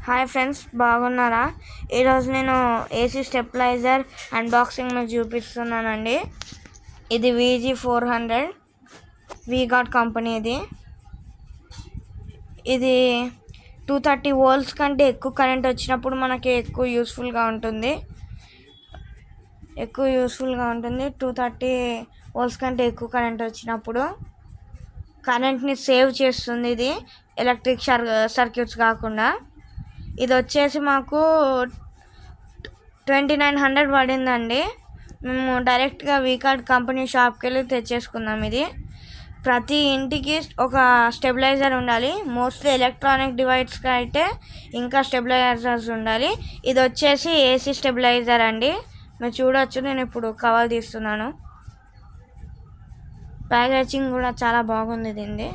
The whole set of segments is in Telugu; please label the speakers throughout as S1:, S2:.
S1: హాయ్ ఫ్రెండ్స్, బాగున్నారా? ఈరోజు నేను ఏసీ స్టెబిలైజర్ అన్బాక్సింగ్ మీకు చూపిస్తున్నానండి. ఇది VG400 వీగార్డ్ కంపెనీది. ఇది 230 volts కంటే ఎక్కువ కరెంట్ వచ్చినప్పుడు మనకి ఎక్కువ యూస్ఫుల్గా ఉంటుంది. 230 volts కంటే ఎక్కువ కరెంట్ వచ్చినప్పుడు కరెంట్ని సేవ్ చేస్తుంది. ఇది ఎలక్ట్రిక్ సర్క్యూట్స్ కాకుండా. ఇది వచ్చేసి మాకు 2900 పడిందండి. మేము డైరెక్ట్గా వీగార్డ్ కంపెనీ షాప్కి వెళ్ళి తెచ్చేసుకున్నాం. ఇది ప్రతి ఇంటికి ఒక స్టెబిలైజర్ ఉండాలి. మోస్ట్లీ ఎలక్ట్రానిక్ డివైస్కి అయితే ఇంకా స్టెబిలైజర్స్ ఉండాలి. ఇది వచ్చేసి ఏసీ స్టెబిలైజర్ అండి. మీరు చూడవచ్చు, నేను ఇప్పుడు కవర్ తీస్తున్నాను. ప్యాకేజింగ్ కూడా చాలా బాగుంది దీనిది.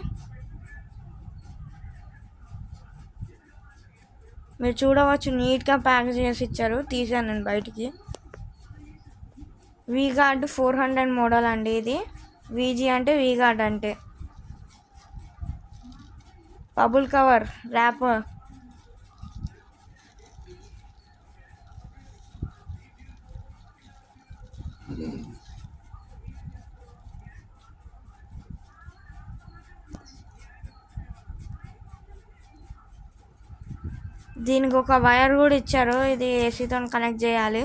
S1: మీరు చూడవచ్చు, నీట్గా ప్యాకేజ్ చేసి ఇచ్చారు. తీసాను నేను బయటికి. వీగార్డ్ 400 మోడల్ అండి. ఇది VG అంటే వీగార్డ్ అంటే. Bubble cover wrap. దీనికి ఒక వైర్ కూడా ఇచ్చారు. ఇది ఏసీతో కనెక్ట్ చేయాలి.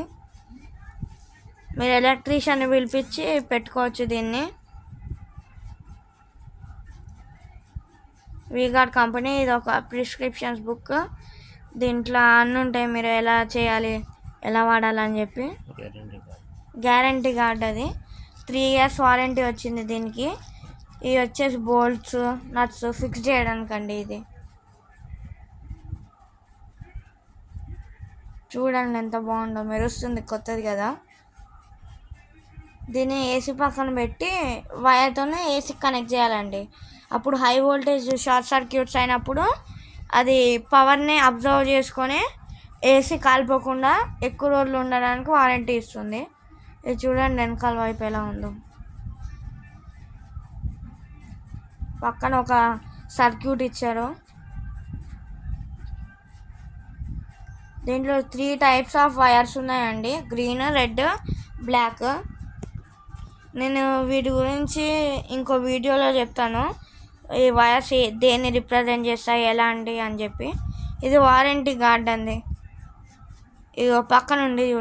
S1: మీరు ఎలక్ట్రీషియన్ని పిలిపించి పెట్టుకోవచ్చు దీన్ని. వీగార్డ్ కంపెనీ. ఇది ఒక ప్రిస్క్రిప్షన్స్ బుక్. దీంట్లో అన్నీ ఉంటాయి, మీరు ఎలా చేయాలి, ఎలా వాడాలని చెప్పి. Guarantee card. అది 3 years వారంటీ వచ్చింది దీనికి. ఇవి వచ్చేసి బోల్ట్స్, నట్స్ ఫిక్స్ చేయడానికండి. ఇది చూడండి ఎంత బాగుందో, మెరుస్తుంది, కొత్తది కదా. దీన్ని ఏసీ పక్కన పెట్టి వైర్తోనే ఏసీ కనెక్ట్ చేయాలండి. అప్పుడు హై వోల్టేజ్ షార్ట్ సర్క్యూట్స్ అయినప్పుడు అది పవర్ని అబ్జర్వ్ చేసుకొని ఏసీ కాలిపోకుండా ఎక్కువ రోజులు ఉండడానికి వారంటీ ఇస్తుంది. ఇది చూడండి వెనకాల వైపు ఎలా ఉందో. పక్కన ఒక సర్క్యూట్ ఇచ్చారు. దీంట్లో 3 types ఆఫ్ వైర్స్ ఉన్నాయండి. Green, red, black. నేను వీటి గురించి ఇంకో వీడియోలో చెప్తాను. ఈ వైర్స్ దేన్ని రిప్రజెంట్ చేస్తాయి, ఎలాంటి అని చెప్పి. ఇది వారంటీ కార్డ్ అండి. ఇది పక్కన ఉంది చూడండి.